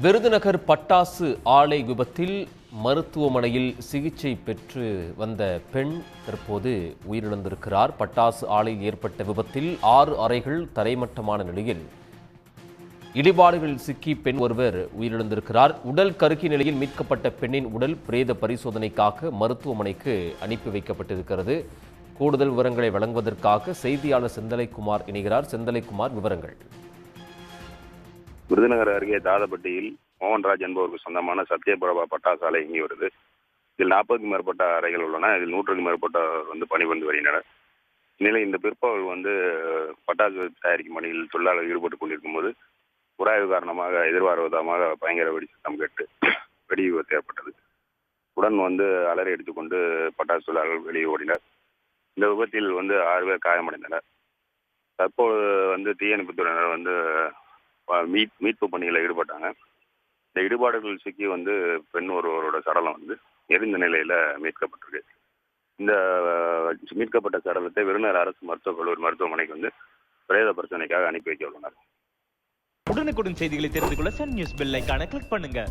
விருதுநகர் பட்டாசு ஆலை விபத்தில் மருத்துவமனையில் சிகிச்சை பெற்று வந்த பெண் தற்போது உயிரிழந்திருக்கிறார். பட்டாசு ஆலையில் ஏற்பட்ட விபத்தில் 6 அறைகள் தரைமட்டமான நிலையில் இடிபாடுகளில் சிக்கி பெண் ஒருவர் உயிரிழந்திருக்கிறார். உடல் கருக்கி நிலையில் மீட்கப்பட்ட பெண்ணின் உடல் பிரேத பரிசோதனைக்காக மருத்துவமனைக்கு அனுப்பி வைக்கப்பட்டிருக்கிறது. கூடுதல் விவரங்களை வழங்குவதற்காக செய்தியாளர் செந்தலைக்குமார் இணைகிறார். செந்தலைக்குமார், விவரங்கள். விருதுநகர் அருகே தாதப்பட்டியில் மோகன்ராஜ் என்பவருக்கு சொந்தமான சத்யபிரபா பட்டாசு ஆலை இயங்கி வருது. இதில் 40க்கும் மேற்பட்ட அறைகள் உள்ளன. இதில் 100க்கும் மேற்பட்டவர் பணிபுரிந்து வருகின்றனர். இந்நிலையில் இந்த பிற்பகல் பட்டாசு தயாரிக்கும் பணியில் தொழிலாளர்கள் ஈடுபட்டுக் கொண்டிருக்கும் போது உராய்வு காரணமாக எதிர்பாராதமாக பயங்கர வெடி சத்தம் கேட்டு வெடி விபத்து ஏற்பட்டது. உடன் அலறி எடுத்துக்கொண்டு பட்டாசு தொழிலாளர்கள் வெளியே ஓடினர். இந்த விபத்தில் 6 பேர் காயமடைந்தனர். தற்போது தீயணைப்புத்துறையினர் மீட்பு பணியில் ஈடுபட்டாங்க. இந்த இடுபாடுகள் சிக்கி பெண் ஒருவரோட சடலம் எரிந்த நிலையில மீட்கப்பட்டிருக்கு. இந்த மீட்கப்பட்ட சடலத்தை விருதுநகர் அரசு மருத்துவக் கல்லூரி மருத்துவமனைக்கு பிரேத பரிசோதனைக்காக அனுப்பி வைக்க உள்ளனர். உடனுக்குடன் செய்திகளை தெரிந்து கொள்ள சன் நியூஸ் பெல் ஐகானை கிளிக் பண்ணுங்க.